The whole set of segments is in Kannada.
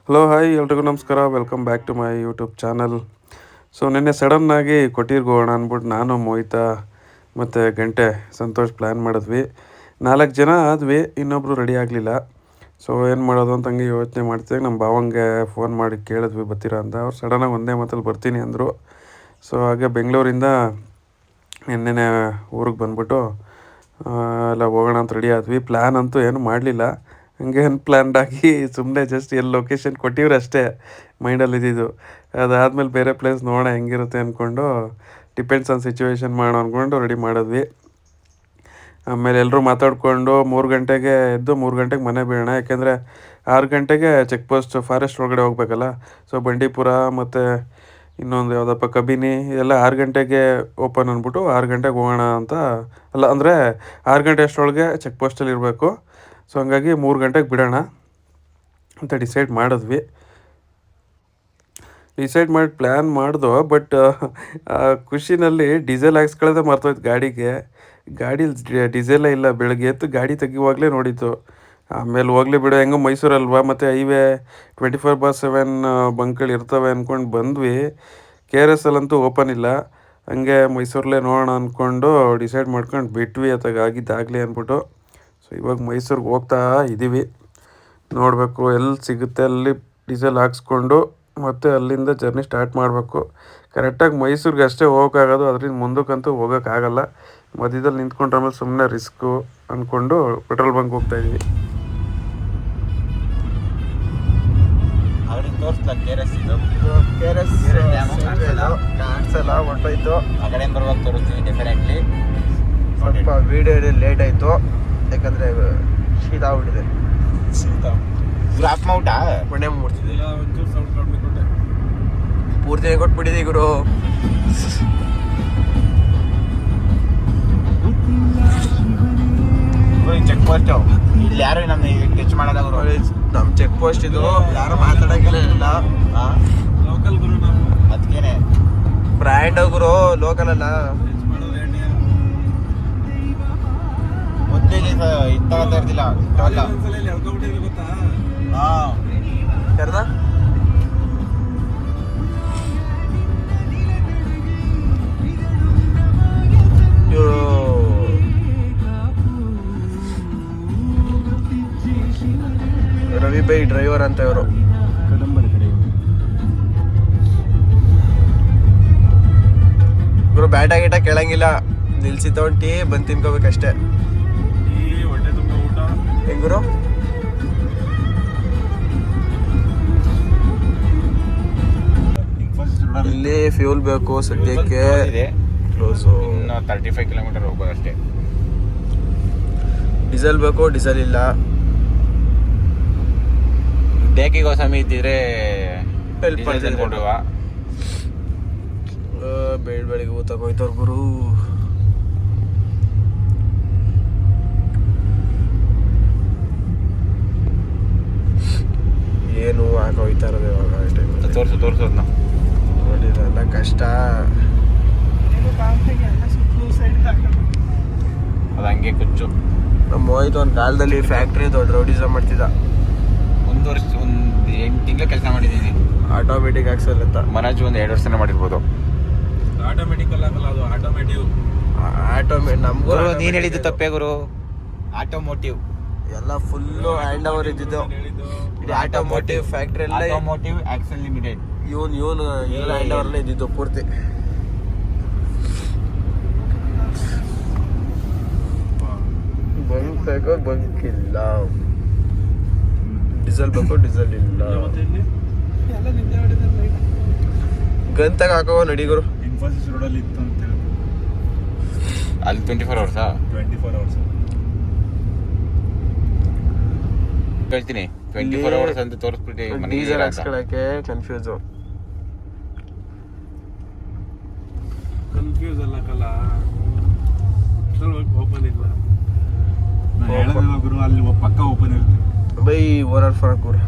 ಹಲೋ ಹಾಯ್ ಎಲ್ರಿಗೂ ನಮಸ್ಕಾರ, welcome back to my YouTube channel. So ನಿನ್ನೆ ಸಡನ್ನಾಗಿ ಕೊಟ್ಟಿರ್ಗೆ ಹೋಗೋಣ ಅಂದ್ಬಿಟ್ಟು ನಾನು ಮೋಹಿತ ಮತ್ತು ಗಂಟೆ ಸಂತೋಷ್ ಪ್ಲ್ಯಾನ್ ಮಾಡಿದ್ವಿ. 4 ಜನ ಆದ್ವಿ, ಇನ್ನೊಬ್ಬರು ರೆಡಿ ಆಗಲಿಲ್ಲ. ಸೊ ಏನು ಮಾಡೋದು ಅಂತ ಹಂಗೆ ಯೋಚನೆ ಮಾಡ್ತೀವಿ. ನಮ್ಮ ಭಾವಂಗೆ ಫೋನ್ ಮಾಡಿ ಕೇಳಿದ್ವಿ ಬರ್ತೀರಾ ಅಂತ. ಅವ್ರು ಸಡನ್ನಾಗಿ ಒಂದೇ ಮಾತಲ್ಲಿ ಬರ್ತೀನಿ ಅಂದರು. ಸೊ ಹಾಗೆ ಬೆಂಗಳೂರಿಂದ ನಿನ್ನೆ ಊರಿಗೆ ಬಂದ್ಬಿಟ್ಟು ಎಲ್ಲ ಹೋಗೋಣ ಅಂತ ರೆಡಿ ಆದ್ವಿ. ಪ್ಲ್ಯಾನ್ ಅಂತೂ ಏನು ಮಾಡಲಿಲ್ಲ, ಹಂಗೆ ಅನ್ಪ್ಲ್ಯಾನ್ಡಾಗಿ ಸುಮ್ಮನೆ ಜಸ್ಟ್ ಎಲ್ಲಿ ಲೊಕೇಶನ್ ಕೊಟ್ಟಿವ್ರು ಅಷ್ಟೇ ಮೈಂಡಲ್ಲಿ ಇದ್ದಿದ್ದು. ಅದಾದಮೇಲೆ ಬೇರೆ ಪ್ಲೇಸ್ ನೋಡೋಣ ಹೆಂಗಿರುತ್ತೆ ಅಂದ್ಕೊಂಡು ಡಿಪೆಂಡ್ಸ್ ಆನ್ ಸಿಚುವೇಶನ್ ಮಾಡೋಣ ಅಂದ್ಕೊಂಡು ರೆಡಿ ಮಾಡಿದ್ವಿ. ಆಮೇಲೆ ಎಲ್ಲರೂ ಮಾತಾಡಿಕೊಂಡು 3 ಗಂಟೆಗೆ ಎದ್ದು 3 ಗಂಟೆಗೆ ಮನೆ ಬೀಳೋಣ, ಯಾಕೆಂದರೆ 6 ಗಂಟೆಗೆ ಚೆಕ್ ಪೋಸ್ಟ್ ಫಾರೆಸ್ಟ್ ಒಳಗಡೆ ಹೋಗ್ಬೇಕಲ್ಲ. ಸೊ ಬಂಡೀಪುರ ಮತ್ತು ಇನ್ನೊಂದು ಯಾವುದಪ್ಪ ಕಬಿನಿ ಎಲ್ಲ 6 ಗಂಟೆಗೆ ಓಪನ್ ಅಂದ್ಬಿಟ್ಟು 6 ಗಂಟೆಗೆ ಹೋಗೋಣ ಅಂತ. ಅಲ್ಲ ಅಂದರೆ 6 ಗಂಟೆ ಅಷ್ಟರೊಳಗೆ ಚೆಕ್ ಪೋಸ್ಟಲ್ಲಿ ಇರಬೇಕು. ಸೊ ಹಂಗಾಗಿ 3 ಗಂಟೆಗೆ ಬಿಡೋಣ ಅಂತ ಡಿಸೈಡ್ ಮಾಡಿದ್ವಿ. ಡಿಸೈಡ್ ಮಾಡಿ ಪ್ಲ್ಯಾನ್ ಮಾಡ್ದೋ, ಬಟ್ ಖುಷಿನಲ್ಲಿ ಡೀಸೆಲ್ ಹಾಕ್ಸ್ಕೊಳ್ಳೋದೇ ಮರ್ತೋಯ್ತು ಗಾಡಿಗೆ. ಗಾಡೀಲಿ ಡೀಸೆಲೇ ಇಲ್ಲ. ಬೆಳಗ್ಗೆ ಎದ್ದು ಗಾಡಿ ತೆಗಿಯುವಾಗಲೇ ನೋಡಿತ್ತು. ಆಮೇಲೆ ಹೋಗ್ಲಿ ಬಿಡು, ಹೆಂಗೋ ಮೈಸೂರಲ್ವಾ, ಮತ್ತು ಹೈವೇ 24/7 ಬಂಕ್ಗಳು ಇರ್ತವೆ ಅಂದ್ಕೊಂಡು ಬಂದ್ವಿ. KRS ಅಂತೂ ಓಪನ್ ಇಲ್ಲ. ಹಂಗೆ ಮೈಸೂರಲ್ಲೇ ನೋಡೋಣ ಅಂದ್ಕೊಂಡು ಡಿಸೈಡ್ ಮಾಡ್ಕೊಂಡು ಬಿಟ್ವಿ ಆಗಿದ್ದಾಗಲಿ ಅಂದ್ಬಿಟ್ಟು. ಸೊ ಇವಾಗ ಮೈಸೂರಿಗೆ ಹೋಗ್ತಾ ಇದ್ದೀವಿ. ನೋಡಬೇಕು ಎಲ್ಲಿ ಸಿಗುತ್ತೆ ಅಲ್ಲಿ ಡೀಸೆಲ್ ಹಾಕ್ಸ್ಕೊಂಡು ಮತ್ತು ಅಲ್ಲಿಂದ ಜರ್ನಿ ಸ್ಟಾರ್ಟ್ ಮಾಡಬೇಕು. ಕರೆಕ್ಟಾಗಿ ಮೈಸೂರಿಗೆ ಅಷ್ಟೇ ಹೋಗೋಕ್ಕಾಗೋದು, ಅದರಿಂದ ಮುಂದಕ್ಕಂತೂ ಹೋಗೋಕ್ಕಾಗಲ್ಲ. ಮಧ್ಯದಲ್ಲಿ ನಿಂತ್ಕೊಂಡ್ರೆ ಆಮೇಲೆ ಸುಮ್ಮನೆ ರಿಸ್ಕು ಅಂದ್ಕೊಂಡು ಪೆಟ್ರೋಲ್ ಬಂಕ್ ಹೋಗ್ತಾಯಿದ್ವಿ. ಹೊರಟೋಯ್ತು. ಆ ಕಡೆ ಬರುವಾಗ ತೋರಿಸ್ತೀವಿ ಡೆಫಿನೆಟ್ಲಿ. ಸ್ವಲ್ಪ ವೀಡಿಯೋ ಲೇಟ್ ಆಯಿತು, ಯಾಕಂದರೆ ಶೀತ ಆಗ್ಬಿಟ್ಟಿದೆ. ಗ್ರಾಫ್ ಮೌಂಟಾ ಮಣ್ಣೆ ಮುಡ್ತಿದ್ದಿಲ್ಲ, ಒಂಚೂರು ಸೌಂಡ್ ಕಡಿಮೆ ಕೊಟ್ಟೆ. ಪೂರ್ತಿ ಕೊಟ್ಬಿಟ್ಟಿದ್ದೆ ಗುರು. ಚೆಕ್ ಪೋಸ್ಟ್ ಇಲ್ಲಿ ಯಾರು ನಮ್ಮ ಟಚ್ ಮಾಡೋದ ಗುರು. ನಮ್ಮ ಚೆಕ್ ಪೋಸ್ಟ್ ಇದು, ಯಾರು ಮಾತಾಡೋಂಗಿಲ್ಲ. ಲೋಕಲ್ ಗುರು ನಾವು, ಅದಕ್ಕೇನೆ ಬ್ರ್ಯಾಂಡ್ ಗುರು, ಲೋಕಲ್ ಅಲ್ಲ. ಮೊದಲಿಗೆ ಇತ್ತ ಇರ್ತಿಲ್ಲ ಅಲ್ಲ. ಯಾರ್ದ ಇವರು ರವಿ ಬೈ ಡ್ರೈವರ್ ಅಂತ ಇವರು. ಇವರು ಬ್ಯಾಟ ಗೀಟ ಕೇಳಂಗಿಲ್ಲ, ನಿಲ್ಸಿ ತಗೊಂಡು ಬಂದು ತಿನ್ಕೋಬೇಕಷ್ಟೇ. ಹೆಂಗುರು ಇಲ್ಲಿ ಫ್ಯೂಲ್ ಬೇಕು ಸದ್ಯಕ್ಕೆ. ಕ್ಲೋಸು 35 ಕಿಲೋಮೀಟರ್ ಹೋಗ್ಬೋದು ಅಷ್ಟೇ. ಡೀಸೆಲ್ ಬೇಕು, ಡೀಸೆಲ್ ಇಲ್ಲ. ಡೇಕಿಗೆ ಸಮಯ ಇದ್ದಿದ್ರೆ ಹೆಲ್ಪ್ ಮಾಡ್ಕೊಂಡ್ರುವ. ಬೆಳಿಗ್ಗೆ ಊಟ ಹೋಯ್ತವ್ರ ಗುರು. ಏನು ಹೋಯ್ತಾ ಇರೋದು ಇವಾಗ. ತೋರಿಸು ಅದನ್ನ. ನೋಡಿದ್ರಲ್ಲ ಕಷ್ಟ. ಅದು ಹಂಗೆ ಕುಚ್ಚು. ನಮ್ಮ ಹೋಯ್ತು ಒಂದು ಕಾಲದಲ್ಲಿ ಫ್ಯಾಕ್ಟ್ರಿ ದೊಡ್ಡ ರೌಡಿಸಮ್ ಮಾಡ್ತಿದ್ದ. ಒಂದು 8 ತಿಂಗಳು ಕೆಲಸ ಮಾಡಿದ್ದೀನಿ. ಆಟೋಮೆಟಿಕ್ ಆಕ್ಸಲ್ ಅಂತ ಮನೋಜ್ 2 ವರ್ಷನೇ ಮಾಡಿರ್ಬೋದು. ಆಟೋಮೆಟಿಕ್ ಅಲ್ಲ, ಅದು ಆಟೋಮೇಟಿವ್. ನಮಗೂ ನೀನು ಹೇಳಿದ್ದು ತಪ್ಪೇ ಗುರು. ಆಟೋಮೋಟಿವ್ ಎಲ್ಲ ಫುಲ್ಲು ಹ್ಯಾಂಡ್ ಓವರ್ ಇದ್ದಿದ್ದು. ಆಟೋಮೋಟಿವ್ ಫ್ಯಾಕ್ಟ್ರಿ ಎಲ್ಲ ಆಟೋಮೋಟಿವ್ ಆಕ್ಸಲ್ ಲಿಮಿಟೆಡ್. ಇವನು ಹ್ಯಾಂಡ್ ಓವರ್ಲೇ ಇದ್ದಿದ್ದು ಪೂರ್ತಿ. ಬಂಕ್ ಬೇಕೋ ಬಂಕ್ ಇಲ್ಲ, ಡೀಸೆಲ್ ಬೇಕೋ ಡೀಸೆಲ್ ಇಲ್ಲ. ಗಂತಾಗ ಹಾಕೋ ನಡಿಗರು. ಇನ್ಫೋಸಿಸ್ ರೋಡಲ್ಲಿ ಇತ್ತು ಅಂತ ಹೇಳಿ ಅಲ್ಲಿ 24 ಅವರ್ಸಾ? 24 ಅವರ್ಸ್ ಹೇಳ್ತೀನಿ. 24 ಅವರ್ಸ್ ಅಂತ ತೋರಿಸ್ಬಿಟ್ಟು ಡೀಸೆಲ್ ಹಾಕ್ಸ್ಕೊಳಕ್ಕೆ ಕನ್ಫ್ಯೂಸ್ ಅಲ್ಲಕಲ್ಲ. ಓಪನ್ ಇಲ್ಲ ಗುರು, ಅಲ್ಲಿ ಪಕ್ಕ ಓಪನ್ ಇರುತ್ತೆ ಬೈ. ಓನರ್ ಫರಕ್ ಗುರು.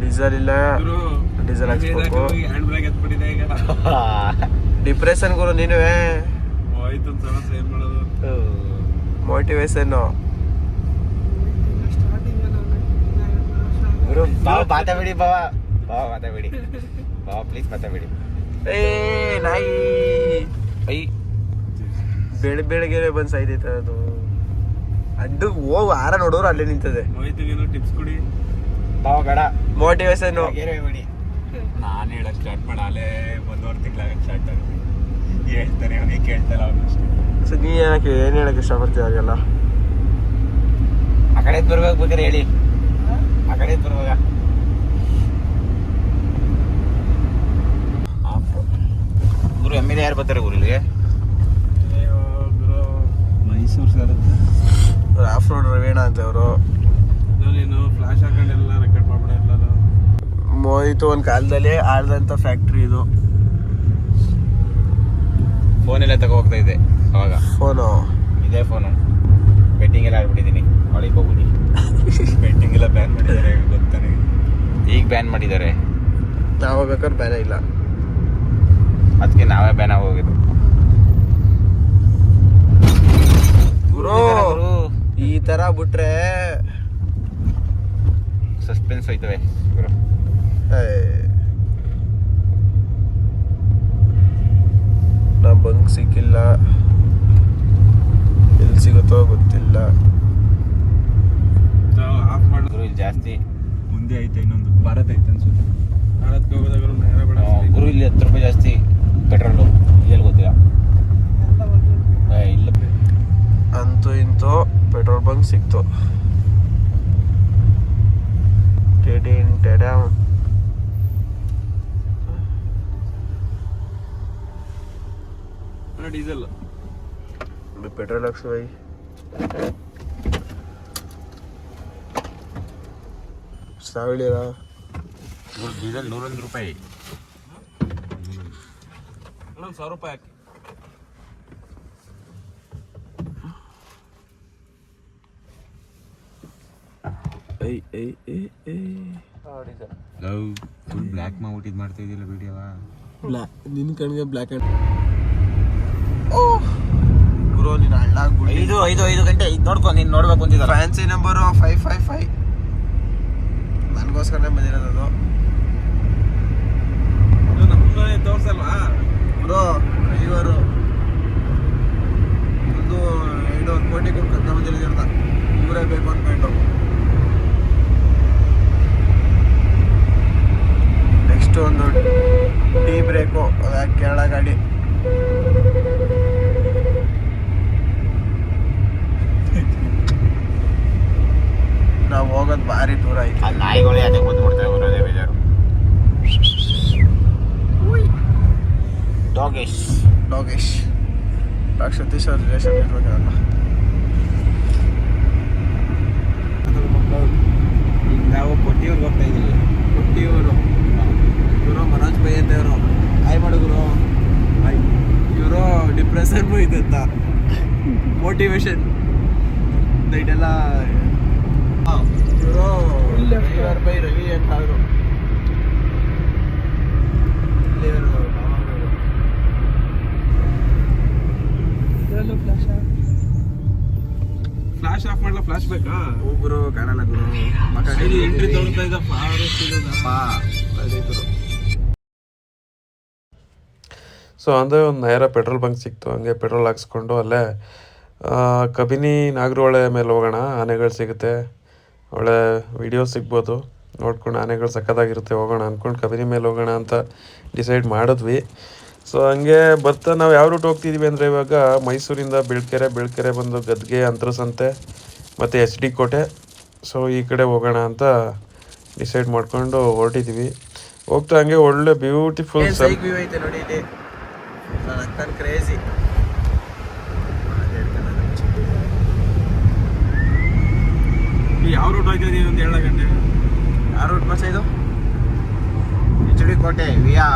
ಡೀಸೆಲ್ ಇಲ್ಲ, ಡೀಸೆಲ್ ಹಾಕ್ಸ್ಬೇಕು. ಹ್ಯಾಂಡ್ ಬ್ರೇಕ್ ಎತ್ಬಿಟ್ಟಿದೆ ಈಗ. ಡಿಪ್ರೆಷನ್ ಗುರು ನೀನುವೇ. ಹೋಯ್ತು ಸಮಸ್ಯೆ, ಏನ್ ಮಾಡೋದು. ಮೋಟಿವೇಶನ್. ಗುರು ಬಾವ ಮಾತಾಬೇಡಿ, ಬಾವ ಮಾತಾಬೇಡಿ, ಬಾವ ಪ್ಲೀಸ್ ಮಾತಾಬೇಡಿ. ಏ ನಾಯಿ ಬೆಳಗ್ಗೆ ಬಂದು ಸಾಯ್ತೈತೆ ಅದು. ಅಡ್ಡಕ್ಕೆ ಹೋಗಿ ಆರ ನೋಡೋರು ಅಲ್ಲೇ ನಿಂತದೆ. ಮೋಹಿತ್ಗೇನೋ ಟಿಪ್ಸ್ ಕೊಡಿ. ಬಾವ ಬೇಡ, ಮೋಟಿವೇಶನ್. ಬೇಡಿ. ನಾನು ಹೇಳಕ್ ಸ್ಟಾರ್ಟ್ ಮಾಡಿ ಅಲ್ಲೇ 1.5 ತಿಂಗಳಾಗಕ್ಕೆ ಸ್ಟಾರ್ಟ್ ಆಗುತ್ತೆ. ಹೇಳ್ತಾನೆ ಅವನಿಗೆ ಕೇಳ್ತಲ್ಲ ಅವನು ಅಷ್ಟೇ. ಸೊ ನೀ ಏನಕ್ಕೆ ಏನು ಹೇಳಕ್ಕೆ ಇಷ್ಟಪಡ್ತೀವಿ ಹಾಗೆಲ್ಲ? ಆ ಕಡೆ ಬರ್ಬೇಕು ಬೇಕಾರೆ ಹೇಳಿ, ಆ ಕಡೆ ಬರುವಾಗ. ಗುರು ಎಮ್ಮೆಲೆ ಯಾರು ಬರ್ತಾರೆ ಗುರು ಇಲ್ಲಿಗೆ? ಮೈಸೂರು ಸೇರುತ್ತೆ. ಆಫ್ ರೋಡ್ ರವೀಣ ಅಂತ ಅವರು. ನೀನು ಫ್ಲಾಶ್ ಹಾಕೊಂಡೆಲ್ಲ ರೆಕಾರ್ಡ್ ಮಾಡ್ಬೇಡ ಎಲ್ಲರೂ. ಮೋಹಿತು ಒಂದು ಕಾಲದಲ್ಲಿ ಆಳ್ದಂಥ ಫ್ಯಾಕ್ಟ್ರಿ ಇದು. ಫೋನೆಲ್ಲ ತಗೋ ಹೋಗ್ತಾ ಇದೆ ಅವಾಗ. ಫೋನು ಇದೇ ಫೋನು. ಬೆಟ್ಟಿಂಗ್ ಎಲ್ಲ ಆಡ್ಬಿಟ್ಟಿದ್ದೀನಿ, ಅವಳಿಗೆ ಹೋಗ್ಬಿಡಿ. ಬೆಟ್ಟಿಂಗ್ ಎಲ್ಲ ಬ್ಯಾನ್ ಮಾಡಿದ್ದಾರೆ ಗೊತ್ತಾನೆ. ಈಗ ಬ್ಯಾನ್ ಮಾಡಿದ್ದಾರೆ, ನಾವು ಬೇಕಾದ್ರೆ ಬೇರೆ ಇಲ್ಲ. ಅದಕ್ಕೆ ನಾವೇ ಬ್ಯಾನ್ ಆಗೋಗಿದ್ದು. ಗುರು ಈ ತರ ಬಿಟ್ರೆ ಸಸ್ಪೆನ್ಸ್ ಹೋಯ್ತವೆ ಗುರು. ನಾ ಬಂಕ್ ಸಿಕ್ಕಿಲ್ಲ, ಎಲ್ಲಿ ಸಿಗುತ್ತೋ ಗೊತ್ತಿಲ್ಲ. ಆಫ್ ಮಾಡಿ ಗುರು ಇಲ್ಲಿ ಜಾಸ್ತಿ ಮುಂದೆ ಐತೆ, ಇನ್ನೊಂದು ಭಾರತ್ ಐತೆ ಅನ್ಸುತ್ತೆ. ಭಾರತ್ಗೆ ಹೋಗೋದಾಗ ನೇರ ಬೇಡ. ಗುರು ಇಲ್ಲಿ 10 ರೂಪಾಯಿ ಜಾಸ್ತಿ ಪೆಟ್ರೋಲು. ಇಲ್ಲಿ ಗೊತ್ತಿಲ್ಲ. ಇಲ್ಲ ಅಂತೂ ಇಂತೂ ಪೆಟ್ರೋಲ್ ಬಂಕ್ ಸಿಕ್ತು. ಡೀಸೆಲ್ ಪೆಟ್ರೋಲ್ ಹಾಕ್ಸು ಬೈ. ಸಾವಿರ ಡೀಸೆಲ್ 101 ರೂಪಾಯಿ. ಇನ್ನೊಂದು 1,000 ರೂಪಾಯಿ ಹಾಕಿ. ಫುಲ್ ಬ್ಲ್ಯಾಕ್ ಮಾಡ್ಬಿಟ್ಟು ಇದು ಮಾಡ್ತಾ ಇದೆಯಲ್ಲ ವಿಡಿಯೋವ. ನಿನ್ನ ಕಣ್ಗೆ ಬ್ಲ್ಯಾಕ್ ಆ್ಯಂಡ್ ಗುರು ನೀನು ಹಳ್ಳಾಗ್ಬಿಡಿ. 5 ಗಂಟೆ ಇದು ನೋಡ್ಕೊ, ನೀನು ನೋಡ್ಬೇಕು ಅಂತಿದ್ದಲ್ಲ. Fancy number 555. ನನಗೋಸ್ಕರನೇ ಬಂದಿರೋದು ಅದು. ನಮ್ಮನೆ ತೋರ್ಸಲ್ವಾ ಗುರು ಡ್ರೈವರು ಒಂದು 2 ಕೋಟಿ ಕೊಟ್ಟು ಕರ್ಕೊಂಬಂದಿರೋದ ಇವರೇ ಬೇಕು ಅಂದ್ಕೊಂಡು. ನೆಕ್ಸ್ಟ್ ಒಂದು ಟೀ ಬ್ರೇಕು, ಅದಾಗಿ ಕೇರಳ ಗಾಡಿ. ನಾವು ಹೋಗೋದು ಭಾರಿ ದೂರ ಆಯ್ತು. ಆ ನಾಯಿಗಳು ಯಾಕೆ ಕೂತ್ಬಿಡ್ತಾರೆ ಬರೋದೇ ಬೇಜಾರು. ಡಾಗೇಶ್ ಸತೀಶ್ ಅವ್ರ ರಿಲೇಷನ್ ಇರ್ಬೇಕಲ್ಲ. ಈಗ ನಾವು ಕೊಟ್ಟಿಯೂರ್ಗೆ ಹೋಗ್ತಾ ಇದ್ದೀವಿ. ಹುಟ್ಟಿಯವರು ಇವರು ಮನೋಜ್ ಬೈ ಅಂತ ಇವರು. ಹಾಯ್ ಮಾಡುಗರು. ಇವರು ಡಿಪ್ರೆಷನ್ ಇದೆ ಅಂತ ಮೋಟಿವೇಶನ್ ನೈಟೆಲ್ಲ. ಇವರು ಬೈ ರವಿ ಅಂತ ಅವರು. ಫ್ಲಾಶ್ ಆಫ್ ಮಾಡಲ, ಫ್ಲಾಶ್ ಬೇಕಾ? ಗುರು ಕಾಣಲ್ಲ ಗುರು. ಎಂಟ್ರಿ ತಗೊಳ್ತಾ ಇದ್ದ ಫಾರೆಸ್ಟ್ ಸೊ ಅಂದರೆ ಒಂದು ನೇರ ಪೆಟ್ರೋಲ್ ಬಂಕ್ ಸಿಕ್ತು. ಹಂಗೆ ಪೆಟ್ರೋಲ್ ಹಾಕ್ಸ್ಕೊಂಡು ಅಲ್ಲೇ ಕಬಿನಿ ನಾಗರಹೊಳೆ ಮೇಲೆ ಹೋಗೋಣ, ಆನೆಗಳು ಸಿಗುತ್ತೆ, ಒಳ್ಳೆ ವಿಡಿಯೋ ಸಿಗ್ಬೋದು ನೋಡ್ಕೊಂಡು. ಆನೆಗಳು ಸಕ್ಕತ್ತಾಗಿರುತ್ತೆ, ಹೋಗೋಣ ಅಂದ್ಕೊಂಡು ಕಬಿನಿ ಮೇಲೆ ಹೋಗೋಣ ಅಂತ ಡಿಸೈಡ್ ಮಾಡಿದ್ವಿ. ಸೊ ಹಂಗೆ ಬರ್ತಾ ನಾವು ಯಾವ ರೂಟ್ ಹೋಗ್ತಿದ್ದೀವಿ ಅಂದರೆ ಇವಾಗ ಮೈಸೂರಿಂದ ಬೆಳ್ಕೆರೆ ಬಂದು ಗದ್ಗೆ, ಅಂತರಸಂತೆ ಮತ್ತು HD ಕೋಟೆ. ಸೊ ಈ ಕಡೆ ಹೋಗೋಣ ಅಂತ ಡಿಸೈಡ್ ಮಾಡ್ಕೊಂಡು ಹೊರಟಿದ್ದೀವಿ. ಹೋಗ್ತಾ ಹಂಗೆ ಒಳ್ಳೆ ಬ್ಯೂಟಿಫುಲ್ ವ್ಯೂ ಐತೆ ನೋಡಿ ಇಲ್ಲಿ. ನನ್ನ ಅಕ್ಕನ ಕ್ರೇಜಿ. ಯಾವ ರೂಟ್ ಹೋಗ್ತಾ ಇದೀವಿ ಅಂತ 2 ಗಂಟೆ. ಯಾವ ರೂಟ್ ಮಚ್ಚ ಇದು? HD ಕೋಟೆ ವಿಯಾ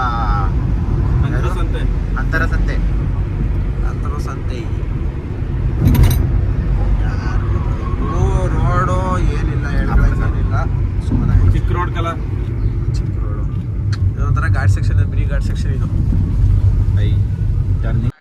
ಸಂತೆ. ಅಂತರಸಂತೆ. ರೋಡು ಏನಿಲ್ಲ, ಏನಿಲ್ಲ, ಸುಮ್ಮನೆ ಚಿಕ್ಕ ರೋಡ್ ಕಲ. ಚಿಕ್ಕ ರೋಡು. ಇದೊಂಥರ ghat section, mini ghat section ಇದು. ಟರ್ನಿಂಗ್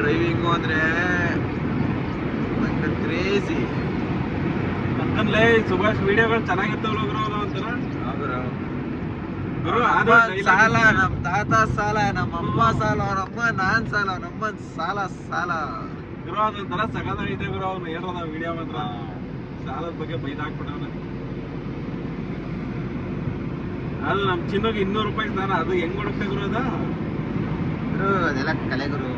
ಡ್ರೈವಿಂಗು ಅಂದ್ರೆ ಕ್ರೇಜಿ. ಪಕ್ಕದಲ್ಲೇ ಸುಭಾಷ್ ವಿಡಿಯೋಗಳು ಚೆನ್ನಾಗಿರ್ತಾವಲ್ಲ ಗುರು ಅದು ಒಂಥರ. ಗುರು ಅದು ಸಾಲ, ನಮ್ ತಾತ ಸಾಲ, ನಮ್ಮಮ್ಮ ಸಾಲ, ಅವನಮ್ಮ ನಾನ್ ಸಾಲ, ನಮ್ಮಮ್ಮ ಸಾಲ ಸಾಲ. ಗುರು ಅದೊಂಥರ ಸಗದಾಗಿದೆ ಗುರು. ಅವ್ನು ಹೇಳೋದ ವಿಡಿಯೋ ಮಾತ್ರ ಸಾಲದ ಬಗ್ಗೆ ಬೈದಾಕ್ಬಿಟ್ಟವನ. ಅಲ್ಲಿ ನಮ್ ಚಿನ್ನೋಗಿ 200 ರೂಪಾಯಿ ಸ್ನಾನ, ಅದು ಹೆಂಗ್ ಕೊಡುತ್ತೆ ಗುರು ಅದ? ಅದೆಲ್ಲ ಕಲೆ ಗುರು.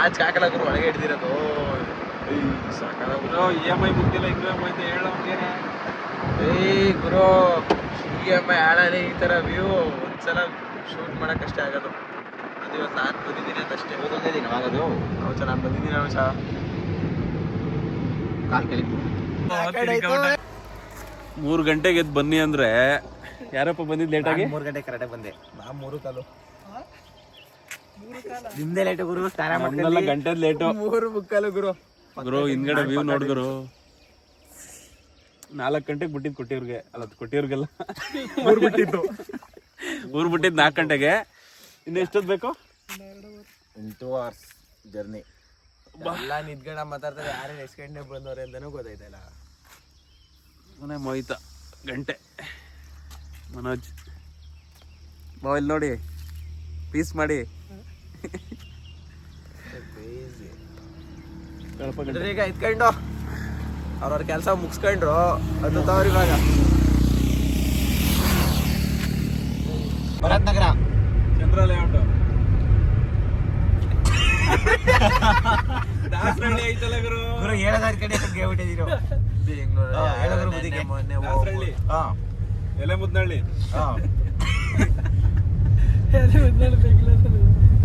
ಆಚೆ ಹಾಕಲ್ಲ ಗುರು, ಒಳಗೆ ಹಿಡ್ದಿರೋದು. ಗುರು EMI ಮುಗ್ದಿಲ್ಲ, ಇನ್ನೂ ಐತೆ ಹೇಳೋ ಹಂಗೇನೆ. ಗುರು EMI ಆಡಲಿ ಈ ತರ ವ್ಯೂ ಒಂದ್ಸಲ ಶೂಟ್ ಮಾಡಕ್ಕಷ್ಟೇ ಆಗೋದು. ಅದು ಇವತ್ತು ನಾನು ಬಂದಿದ್ದೀನಿ ಅಂತಷ್ಟೇ. ಇವತ್ತೊಂದೇ ದಿನ ಆಗೋದು. ಹೌದು ನಾನು ಬಂದಿದ್ದೀನಿ ಅಂಶ. ಕಾಲ್ ಕಲಿ 3 ಗಂಟೆಗೆ ಎದ್ದು ಬನ್ನಿ ಅಂದ್ರೆ ಯಾರಪ್ಪ ಬಂದಿದ್ದು ಲೇಟಾಗಿ? 3 ಗಂಟೆಗೆ ಕರೆಕ್ಟಾಗಿ ಬಂದೆ. ನಾ 3 ಕಾಲು ನಿಮ್ದೇ ಲೇಟು ಗುರು. ಸ್ನಾನ ನಮ್ದೆಲ್ಲ ಗಂಟೆ ಲೇಟು. 3 ಮುಕ್ಕಾಲು ಗುರು. ಗುರು ಹಿಂದ್ಗಡೆ ವ್ಯೂ ನೋಡ್ಗುರು. 4 ಗಂಟೆಗೆ ಬಿಟ್ಟಿದ್ದು ಕೊಟ್ಟಿವ್ರಿಗೆ, ಅಲ್ಲ ಕೊಟ್ಟಿವ್ರಿಗೆಲ್ಲ ಊರು ಬಿಟ್ಟಿದ್ದು ಊರು ಬಿಟ್ಟಿದ್ದು 4 ಗಂಟೆಗೆ. ಇನ್ನು ಎಷ್ಟೊತ್ತು ಬೇಕು? 2 hours ಜರ್ನಿ. ಎಲ್ಲ ನಿದ್ಗಣ ಮಾತಾಡ್ತಾರೆ, ಯಾರೇ ಎಷ್ಟು ಗಂಟೆ ಬಂದವ್ರೆ ಅಂತಾನೂ ಗೊತ್ತಾಯ್ತಲ್ಲ. ಮನೆ ಮೋಹಿತ ಗಂಟೆ ಮನೋಜ್ ಮೊಬೈಲ್ ನೋಡಿ ಪೀಸ್ ಮಾಡಿ ಈಗ ಇದ್ಕೊಂಡು ಅವ್ರವ್ರ ಕೆಲಸ ಮುಗಿಸ್ಕೊಂಡ್ರು ಹತ್ತವ್ರು ಇವಾಗ. ಭರತ್ ನಗರ ಚಂದ್ರ ಲೇಔಟ್ ದಾಸರಳ್ಳಿ ಐತಲ್ಲ ಗುರು. ಗುರು 7,000 ಕಡೆ ಹೋಗ್ಬಿಟ್ಟಿದ್ದೀರೋ. ಹೇಳೋದ್ರ ಬುದ್ಧಿಗೆ ಮೊನ್ನೆ ದಾಸರಳ್ಳಿ, ಎಲೆ ಮುದ್ನಳ್ಳಿ,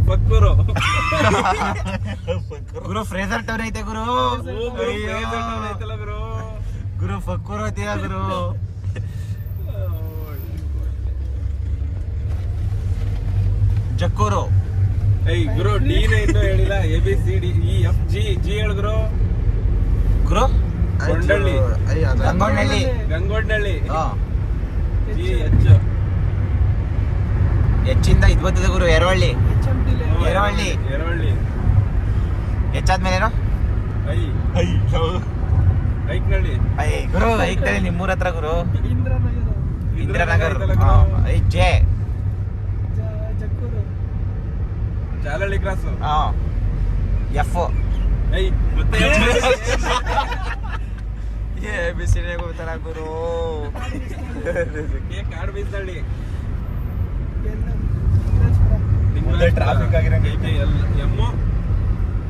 ಪಕ್ಕೂರು ಗುರು ಫ್ರೇಜರ್ ಟೌನ್ ಐತೆ ಗುರು. ಐತಲ್ಲ ಗುರು. ಗುರು ಫಕ್ಕೂರು ಐತಿಯ ಗುರು. ಜಕ್ಕೂರು. ಏಯ್ ಗುರು ಡಿನೇ ಇನ್ನೂ ಹೇಳಿಲ್ಲ. ABCDEFG ಹೇಳು ಗುರು. ಗುರು ಕೊಂಡಳ್ಳಿ, ಗಂಗೋಡ್ನಳ್ಳಿ, ಗಂಗೋಡ್ನಳ್ಳಿ, GH ಹೆಚ್ಚಿಂದ ಇದು ಬರ್ತದೆ ಗುರು. ಎರವಳ್ಳಿ, ಎರವಳ್ಳಿ, ಎರವಳ್ಳಿ, ಹೆಚ್ಚಾದ್ಮೇಲೇನು ಐಕ್ನಳ್ಳಿ, ಗುರು ಐಕ್ನಲ್ಲಿ ನಿಮ್ಮೂರ ಹತ್ರ ಗುರು. ಇಂದ್ರನಗರ್, ಜೆ ಚಾಲಹಳ್ಳಿ ಕ್ರಾಸ್, ಎಫ್. ಮತ್ತೆ ಬಿಸಿಲೇ ಹೋಗ್ತಾರ ಗುರು. ಕಾಡು ಬೀಸಳ್ಳಿ, ಟ್ರಾಫಿಕ್ ಆಗಿರಂಗೆ ಎಮ್ಮು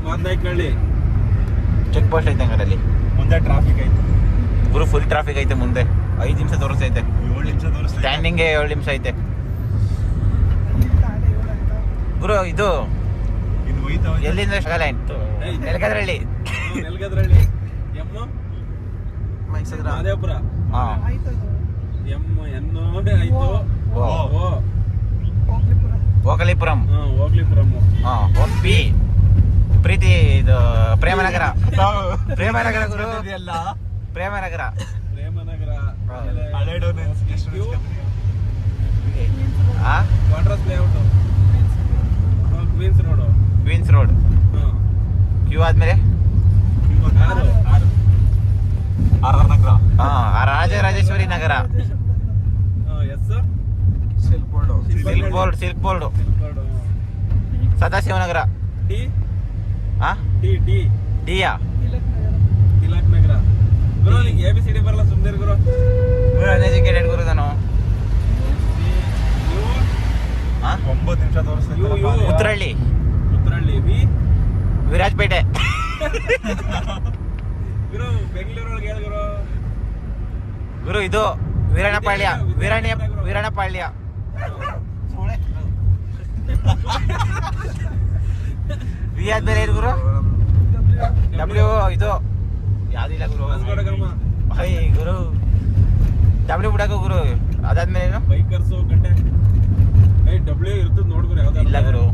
ಮಾದನಾಯ್ಕನಹಳ್ಳಿ. ಚೆಕ್ ಪೋಸ್ಟ್ ಐತೆ ಹಂಗಾರಲ್ಲಿ. ಮುಂದೆ ಟ್ರಾಫಿಕ್ ಐತೆ ಗುರು. ಫುಲ್ ಟ್ರಾಫಿಕ್ ಐತೆ ಮುಂದೆ. 5 ನಿಮಿಷ ತೋರಿಸ್ತೈತೆ. 7 ನಿಮಿಷ ತೋರಿಸ್ತಾ ಸ್ಟ್ಯಾಂಡಿಂಗ್ಗೆ 7 ನಿಮಿಷ ಐತೆ ಗುರು. ಇದು ಇದು ಹೋಯ್ತಾ ಎಲ್ಲಿಂದ ಲೈನ್ ಎಲ್ಗದ್ರಳ್ಳಿ. ನೆಲಗದ್ರಳ್ಳಿ, ಎಮ್ಮು ಮೈಸೂರ ಮಾದೇವಪುರ, ಹಾ ಎಮ್ಮು ಎನ್ನು ಆಯ್ತು. ಓಕಲಿಪುರಂ, ಹೋಗ್ಲಿಪುರಂ, ಪಿ ಪ್ರೀತಿ. ಇದು ಪ್ರೇಮನಗರ, ಪ್ರೇಮನಗರ ಗುರು. ಪ್ರೇಮನಗರ, ಪ್ರೇಮನಗರ, ಹಳೆ ವಾಟ್ರಸ್ layout, Queens Road, Queens Road. Q ಆದ್ಮೇಲೆ ನಗರ, Rajarajeshwari Nagar, S Silk Board, Sadashivanagar, ಡಿಯಾ, ತಿಲಕ್ ನಗರ. ಗುರು ನಿಂಗೆ ABCD ಬರಲ್ಲ, ಸುಮ್ಮನೆ ಗುರು. ಅನ್ಎಜುಕೇಟೆಡ್ ಗುರು ನಾನು. 9 ನಿಮಿಷ ತೋರಿಸ್ತಾ ಉತ್ತರಹಳ್ಳಿ, ಉತ್ತರಹಳ್ಳಿ, ವಿರಾಜಪೇಟೆ. ಗುರು ಬೆಂಗಳೂರೊಳಗೆ ಹೇಳು ಗುರು. ಗುರು ಇದು ವೀರಣ್ಣಪಾಳ್ಯ, ವೀರಣ್ಣಪಾಳ್ಯ. ವಿ ಆದ್ಮೇಲೆ ಏನು ಗುರು? ಡಬ್ಲ್ಯೂ. ಇದು ಯಾವ್ದಿಲ್ಲ ಗುರು. ಹೈ ಗುರು. ಡಬ್ಲ್ಯೂ ಬಿಡಾಕ ಗುರು. ಅದಾದ್ಮೇಲೆ ಏನು? ಬೈಕರ್ಸು ಗಂಟೆ ಡಬ್ಲ್ಯೂ ಇರ್ತದೆ ನೋಡ್ಗುರು. ಯಾವ್ದು ಇಲ್ಲ ಗುರು.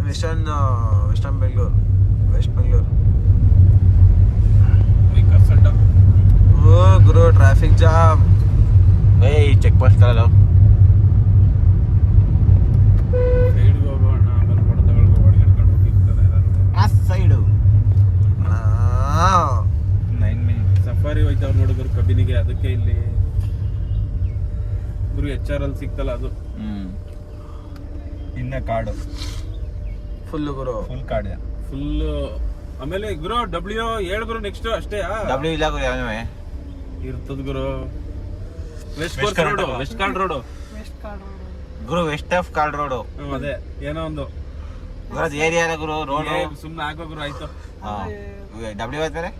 Western Bengaluru, west Bengaluru. Bikers ಅಡ್ಡ. ಓ ಗುರು ಟ್ರಾಫಿಕ್ ಜಾಮ್. ಚೆಕ್ ಪೋಸ್ಟ್ ಕಲ್ಲ ಸೈಡ್ಗೆ ಹೋಗೋಣ, ಆಮೇಲೆ ಫೋಟೋ ತಗೊಳ್ಕೊ, ಹೊಡ್ಕೊಂಡು ಹೋಗಿರ್ತಾರೆ ಎಲ್ಲರೂ. ಆ ಸೈಡು 9 ಮಿನಿಟ್ ಸಫಾರಿ ಹೋಯ್ತವ್ರು ನೋಡಿದ್ರು ಕಬ್ಬಿನಿಗೆ, ಅದಕ್ಕೆ ಇಲ್ಲಿ ಗುರು HR ಅಲ್ಲಿ ಸಿಕ್ತಲ್ಲ ಅದು. ಇನ್ನ ಕಾಡು ಫುಲ್ ಗುರು. ಫುಲ್ ಕಾಡು. ಫುಲ್. ಆಮೇಲೆ ಗುರು W ಹೇಳು ಗುರು, ನೆಕ್ಸ್ಟ್ ಅಷ್ಟೇ ಡಬ್ಲ್ಯೂ ಇಲ್ಲ ಗುರು ಯಾವನೇ ಇರ್ತದ ಗುರು. West West coast Coast road, west chord road. ಗುರು ವೆಸ್ಟ್ ಆಫ್ ಕಾರ್ಡ್ ರೋಡು. ಅದೇ ಏನೋ ಒಂದು ಗುರು ಅದು ಏರಿಯಾ ಅಲ್ಲ ಗುರು ರೋಡು. ಸುಮ್ಮನೆ ಹಾಕೋ ಗುರು, ಆಯ್ತು. ಡಬ್ಲ್ಯೂ ಆದ್ಮೇಲೆ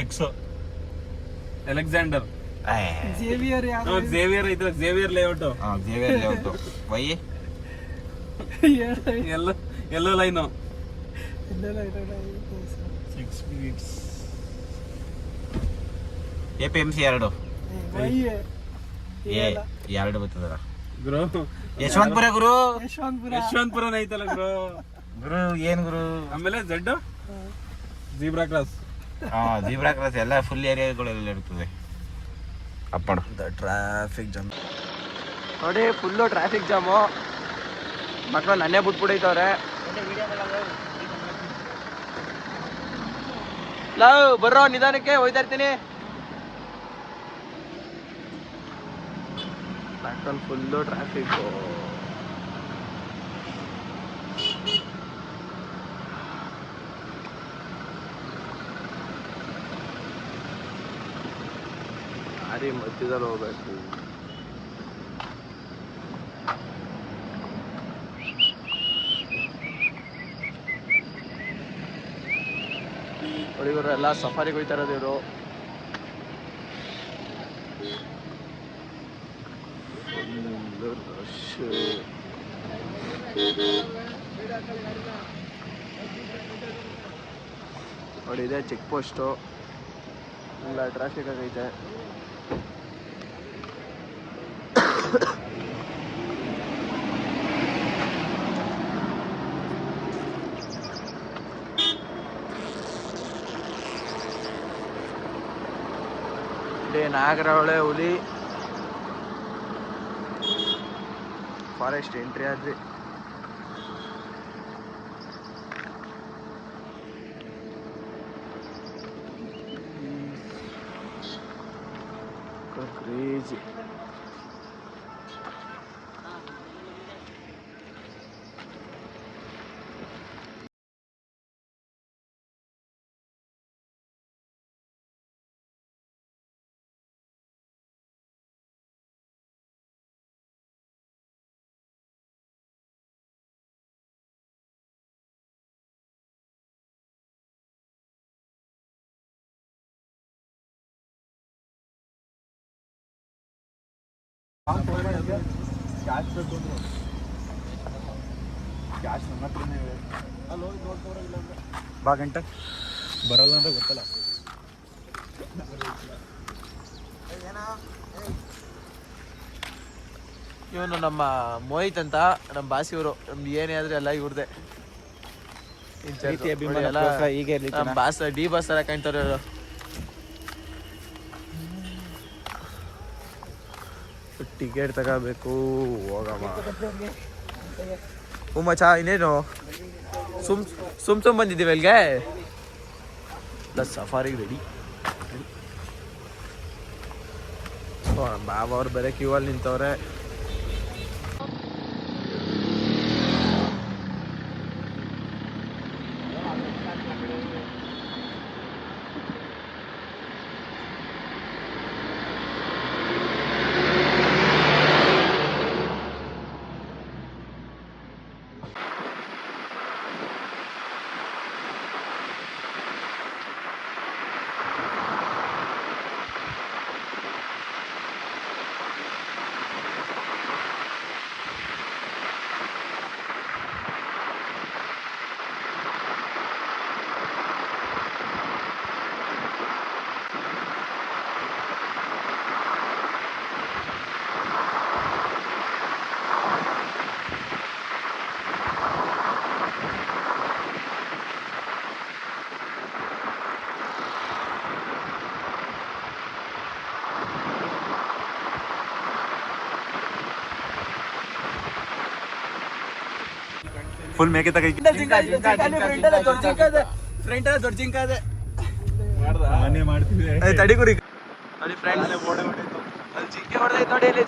ಎಕ್ಸ್ ಅಲೆಕ್ಸಾಂಡರ್ ಝೇವಿಯರ್ ಝೇವಿಯರ್ ಐತ್ರ, Xavier layout. Xavier layout Y ಎಲ್ಲೋ ಲೈನು. 6 minutes. APMC 2 ಎರಡು ಬರ್ತದಲ್ಲ ಗುರು ಯಶವಂತಪುರ ಗುರು. ಯಶವಂತಪುರ ಐತಲ್ಲ ಗುರು. ಗುರು ಏನ್ ಗುರು. ಆಮೇಲೆ Z zebra cross. Zebra cross ಎಲ್ಲ ಫುಲ್ ಏರಿಯಾಗಳೆಲ್ಲ ಇರ್ತದೆ. ಅಪ್ ಮಾಡು. ಟ್ರಾಫಿಕ್ ಜಾಮ್ ನೋಡಿ, ಫುಲ್ಲು ಟ್ರಾಫಿಕ್ ಜಾಮು. ಮಕ್ಕಳು ನನ್ನೇ ಬಿಟ್ಬಿಡೈತವ್ರೆ. ಲವ್ ಬರ್ರೋ, ನಿಧಾನಕ್ಕೆ ಹೋಯ್ತಾ ಇರ್ತೀನಿ. Full traffic. ದಾರಿ ಮಧ್ಯದಲ್ಲಿ ಹೋಗ್ಬೇಕು. ಹುಡುಗರು ಎಲ್ಲ ಸಫಾರಿಗೆ ಹೋಯ್ತಾ ಇರೋದು ಇವರು. ರಶ್. ನೋಡಿ ಇದೆ ಚೆಕ್ ಪೋಸ್ಟು, ಎಲ್ಲ ಟ್ರಾಫಿಕ್ ಆಗೈತೆ. ಇಲ್ಲಿ ನಾಗರಹೊಳೆ ಹುಲಿ ಫಾರೆಸ್ಟ್ ಎಂಟ್ರಿ ಆದ್ರಿ. ಕ್ರೇಜಿ. ಬಾ ಗಂಟೆ ಬರಲ್ಲ ಅಂತ ಗೊತ್ತಲ್ಲ. ಇವನು ನಮ್ಮ ಮೋಹಿತ್ ಅಂತ, ನಮ್ಮ ಬಾಸಿ ಇವರು. ನಮ್ದು ಏನೇ ಆದ್ರೆ ಎಲ್ಲ ಇವ್ರದೇ. ನಮ್ಮ ಬಾಸ್ ಡಿ ಬಾಸ್ ತರ ಕಾಣ್ತಾರೆ ಇವರು. ಟಿಕೆಟ್ ತಗೋಬೇಕು, ಹೋಗಮ್ಮ. ಮಚ್ಚಾ ಇನ್ನೇನು ಸುಮ್ ಬಂದಿದ್ದೀವಿ ಅಲ್ಲಿಗೆ. ಸಫಾರಿಗೆ ರೆಡಿ. ನಮ್ಮ ಬಾಬಾ ಅವ್ರು ಬೇರೆ ಕ್ಯೂ ಅಲ್ಲಿ ನಿಂತವ್ರೆ. ಫುಲ್ ಮೇಕೆ ತಗೈ ಫ್ರಂಟ್ ದೊಡ್ಡ ಜಿಂಕ ಅದೇ ಮನೆ ಮಾಡ್ತಿದ್ದೆ ತಡಿ ಗುರಿ ನೋಡಿ ಫ್ರೆಂಡ್ಸ್ ಅಲ್ಲಿ ಜಿಂಕೆ ಹೊಡೆದೈತೆ ನೋಡಿ ಇಲ್ಲಿ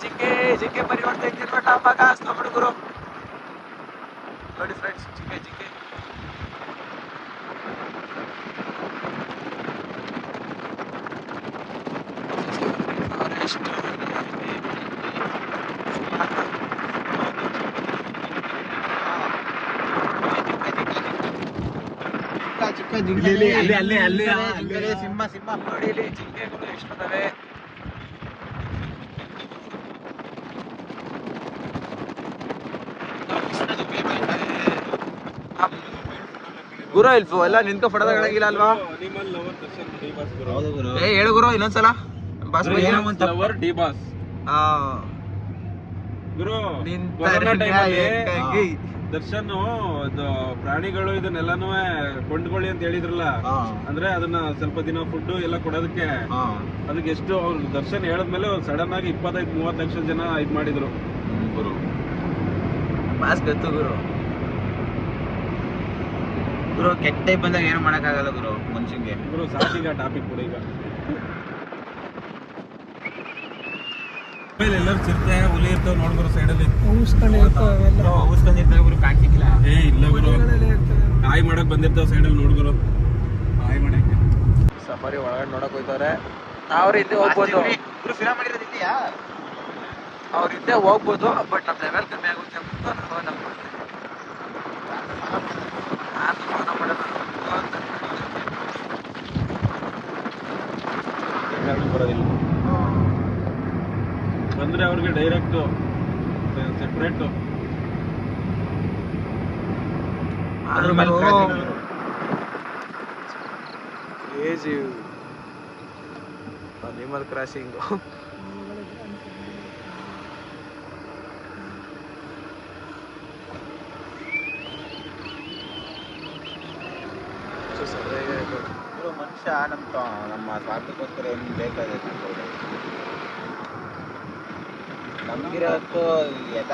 ಜಿಂಕೆ ಪರಿವರ್ತನೆ ಐತಿ ನೋಡ ಮಗ ನೋಡಿ ಗುರು ನೋಡಿ ಫ್ರೆಂಡ್ಸ್ ಜಿಂಕೆ ಸಿಂಹ ನೋಡಿ ಇಲ್ಲಿ ಜಿಂಕೆಗಳು ಎಷ್ಟಿದಾವೆ ಗುರು ಇಲ್ಫು ಎಲ್ಲ ನಿಂತ್ಕೊ ಫೋಟೋ ತಗೊಳಂಗಿಲ್ಲ ಅಲ್ವಾ ಹೌದು ಗುರು ಏ ಹೇಳು ಗುರು ಇನ್ನೊಂದ್ಸಲ ಬಾಸ್ ಡಿ ಬಾಸ್ ಗುರು ದರ್ಶನ್ ಪ್ರಾಣಿಗಳು ಇದನ್ನೆಲ್ಲಾನು ಕೊಂಡ್ಕೊಳ್ಳಿ ಅಂತ ಹೇಳಿದ್ರಲ್ಲ ಅಂದ್ರೆ ಅದನ್ನ ಸ್ವಲ್ಪ ದಿನ ಫುಡ್ ಎಲ್ಲ ಕೊಡೋದಕ್ಕೆ ಅದಕ್ಕೆ ಎಷ್ಟು ಅವ್ರು ದರ್ಶನ್ ಹೇಳದ್ಮೇಲೆ ಸಡನ್ ಆಗಿ 25-30 ಲಕ್ಷ ಜನ ಇದ್ ಮಾಡಿದ್ರು ಗುರು ಬಾಸ್ ಗೊತ್ತು ಗುರು ಕೆಟ್ಟ ಟೈಪ್ ಬಂದಾಗ ಏನು ಮಾಡಕ್ಕಾಗಲ್ಲ ಗುರು ಮನುಷ್ಯಂಗೆ ಗುರು ಸಾಕೀಗ ಟಾಪಿಕ್ ಕೂಡ ಈಗ ಎಲ್ಲರೂ ಚಿರತೆ ಹುಲಿ ಇರ್ತಾವ ನೋಡ್ಬರೋ ಸೈಡಲ್ಲಿ ಊಸ್ಕೊಂಡಿರ್ತಾರೆ ಗುರು ಕಾಣ್ಸಿಕ್ಕಿಲ್ಲ ಏ ಇಲ್ಲ ಗುರು ಕಾಯಿ ಮಾಡಕ್ ಬಂದಿರ್ತಾವ ಸೈಡಲ್ಲಿ ನೋಡ್ಬರೋ ಕಾಯಿ ಮಾಡಕ್ಕೆ ಸಫಾರಿ ಒಳಗಡೆ ನೋಡಕ್ ಹೋಯ್ತವ್ರೆ ಅವ್ರ ಹಿಂದೆ ಹೋಗ್ಬೋದು ಗುರು ಫಿಲಮ್ ಮಾಡಿರೋದಿದೆಯಾ ಅವ್ರ ಹಿಂದೆ ಹೋಗ್ಬೋದು ಬಟ್ ನಮ್ ಲೆವೆಲ್ ಕಮ್ಮಿ ಆಗುತ್ತೆ ಅಂತ ನಾವು ಬರೋದಿಲ್ಲ ಬಂದ್ರೆ ಅವ್ರಿಗೆ ಡೈರೆಕ್ಟ್ ಸೆಪ್ರೇಟ್ ಅನಿಮಲ್ ಕ್ರಾಸಿಂಗ್ ಮನುಷ್ಯ ನಮ್ಮ ಸ್ವಾರ್ಥಕ್ಕೋಸ್ಕರ ಏನು ಬೇಕಾದ್ರೆ ನಮಗಿರೋದು ಎಲ್ಲ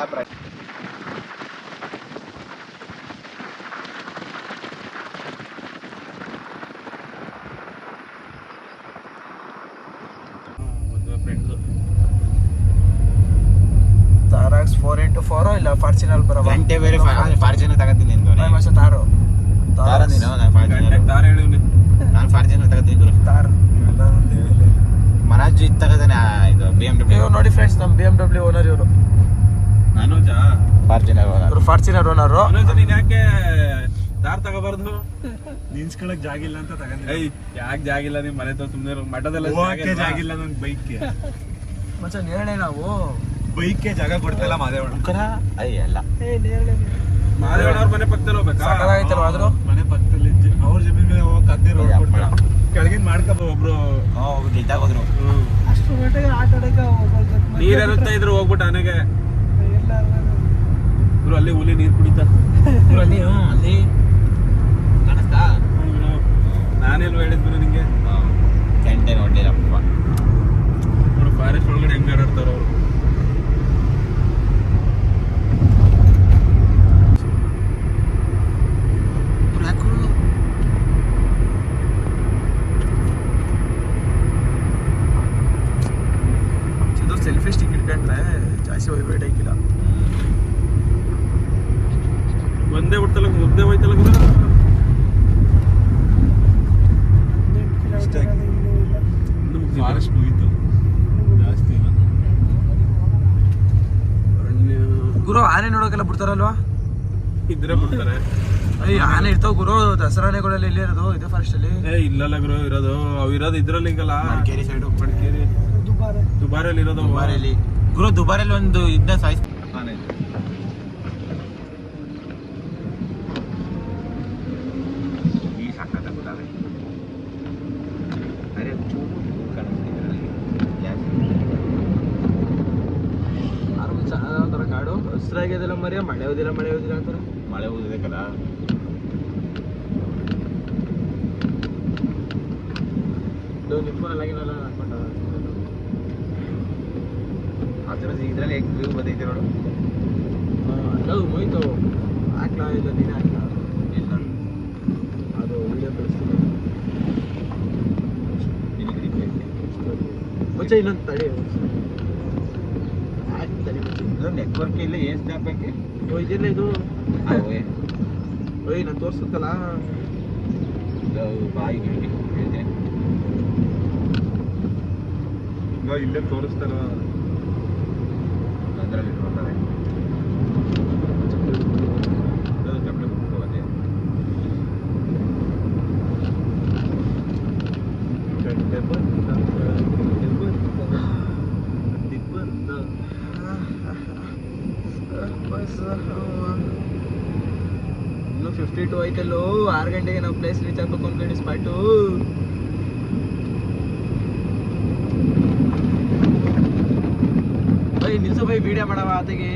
ತಾರಾಕ್ಸ್ 4x4 ಇಲ್ಲ ಫಾರ್ಚುನರ್ ಬರೋ ಗಂಟೆ ಬೇರೆ ಫಾರ್ಚುನರ್ ತಗೋತೀನಿ ತಾರು ತಾರ ನೀನು ತಾರ ಹೇಳಿವ್ನಿ ನಾನು ಫಾರ್ಚುನರ್ ತಗೋತೀನಿ ಗುರು ತಾರ್ ಮನೋಜ್ ಇದು ತಗೋತಾನೆ ಇದು BMW ನೋಡಿ ಫ್ರೆಂಡ್ಸ್ ನಮ್ಮ BMW ಓನರ್ ಇವರು ಅನುಜ ಫಾರ್ಚುನರ್ ಇವರು ಫಾರ್ಚುನರ್ ಓನರು ಅನುಜ ನೀನ್ ಯಾಕೆ ತಾರ್ ತಗೋಬಾರ್ದು ನಿನ್ಸ್ಕೊಳಕ್ ಜಾಗಿಲ್ಲ ಅಂತ ತಗೊಂಡೆ ಯಾಕೆ ಜಾಗಿಲ್ಲ ನಿಮ್ ಮನೆ ತ ಸುಮ್ನೆ ಮಠದಲ್ಲ ಜಾಗಿಲ್ಲ ನನ್ ಬೈಕ್ಗೆ ಮಚ್ಚ ನೇರಳೆ ನಾವು ಬೈಕ್ಗೆ ಜಾಗ ಕೊಡ್ತಲ್ಲ ಮಾದೇವಣ್ಣ ಅಲ್ಲ ಮಾದೇವಣ್ಣ ಅವ್ರ ಮನೆ ಪಕ್ಕದಲ್ಲಿ ಹೋಗ್ಬೇಕಾ ಸಾಕಾಗೈತಲ್ವ ಆದ್ರೂ ಮನೆ ಪಕ್ಕದಲ್ಲಿ ಅವ್ರ ಜಮೀನ್ಗೆ ಹೋಗಕ್ ಅದೇ ರೋಡ್ ಕೊಡ್ತಾರ ಕೆಳಗಿನ ಮಾಡ್ಕಪ್ಪ ಒಬ್ರು ಗೆದ್ದಾಗೋದ್ರು ಅಷ್ಟು ಗಂಟೆಗೆ ಆಟ ಆಡಕ್ಕೆ ನೀರ್ ಇರುತ್ತಾ ಇದ್ರು ಹೋಗ್ಬಿಟ್ಟು ಆನೆಗೆ ಇವ್ರು ಅಲ್ಲಿ ಹುಲಿ ನೀರ್ ಕುಡಿತಾ ಅಲ್ಲಿ ಅಲ್ಲಿ ಕಾಣಿಸ್ತಾ ನಾನೆಲ್ಲ ಹೇಳಿದ್ರು ನಿಂಗೆ ಗಂಟೆ ನೋಡ್ಲಿಲ್ಲಪ್ಪ ಅವ್ರು ಫಾರೆಸ್ಟ್ ಒಳಗಡೆ ಹೆಂಗ್ ಆಡಾಡ್ತಾರ ಅವರು ಸೆಲ್ಫಿ ಸ್ಟಿಕ್ ಇಟ್ಕೊಂಡ್ರೆ ಜಾಸ್ತಿ ಹೋಗ್ಬೇಕಿಲ್ಲ ಒಂದೇ ಬಿಡ್ತಲ್ಲ ಮುದ್ದೆ ಹೋಯ್ತಲ್ಲ ಫಾರೆಸ್ಟ್ ಮುಗೀತು ಜಾಸ್ತಿ ಇಲ್ಲ ಗುರು ಆನೆ ನೋಡೋಕೆಲ್ಲ ಬಿಡ್ತಾರಲ್ವಾ ಇದ್ರೆ ಬಿಡ್ತಾರೆ ಆನೆ ಇರ್ತಾವ ಗುರು ದಸರಾನೆಗಳಲ್ಲಿ ಇಲ್ಲಿ ಇರೋದು ಇದೇ ಫಾರೆಸ್ಟ್ ಅಲ್ಲಿ ಇಲ್ಲಲ್ಲ ಗುರು ಇರೋದು ಅವು ಇರೋದು ಇದ್ರಲ್ಲಿ ಈಗಲ್ಲ ಮಡಿಕೇರಿ ಸೈಡು ಮಡಿಕೇರಿ ದುಬಾರಿಯಲ್ಲಿ ಇರೋದು ದುಬಾರಿಯಲ್ಲಿ ಗುರು ದುಬಾರಿಯಲ್ಲಿ ಒಂದು ಇದನ್ನ ಸಾಯಿಸ್ ಈ ಸಾಕಾದ ಗೊತ್ತಾಗ ಅರೆ ಚೆನ್ನಾಗ ಕಾಡು ಹಸ್ರಾಗ್ಯದಲ್ಲ ಮರಿ ಮಳೆ ಹೋದಿಲ್ಲ ಅಂತಾರ ಮಳೆ ಹೋಗಬೇಕಲ್ಲ ನಿಂತ್ಕೊಂಡಲ್ಲ ಹಾಕೊಂಡ ಇದ್ರಲ್ಲಿ ವ್ಯೂ ಬರ್ತೈತಿ ನೋಡು ಅದು ಹೋಯ್ತು ಹಾಕ್ಲ ಇಲ್ಲ ನೀನೇ ಹಾಕಿಲ್ಲ ಇಲ್ಲ ಅದು ವಿಡಿಯೋ ಕಳಿಸ್ತೀನಿ ಮುಂಚೆ ಇನ್ನೊಂದು ತಡಿ ಆಯ್ತು ತಡಿ ಮುಂಚೆ ನೆಟ್ವರ್ಕ್ ಇಲ್ಲ ಏನ್ ಸ್ಟಾಪ್ ಹಾಕಿ ಇದೆಲ್ಲ ಇದು ಓಯ್ ನಾನು ತೋರಿಸುತ್ತಲ್ಲ ಬಾಯಿ ಹೇಳ್ತೇನೆ ಇಲ್ಲೇ ತೋರಿಸ್ತಾರ ಅದರಲ್ಲಿ ನೋಡ್ತಾರೆ ಚಪ್ಪಲಿ ಬಿಟ್ಕೋದೆ ಇನ್ನು 52 ಆಯ್ತಲ್ಲೋ 6 ಗಂಟೆಗೆ ನಾವು ಪ್ಲೇಸ್ ರೀಚ್ ಆಗ್ಬೇಕು ಅನ್ಕೊಂಡು ಸ್ಪಾಟು ಬೈ ನಿಲ್ಸು ಬೈ ವಿಡಿಯೋ ಮಾಡವ ಆತೆಗೆ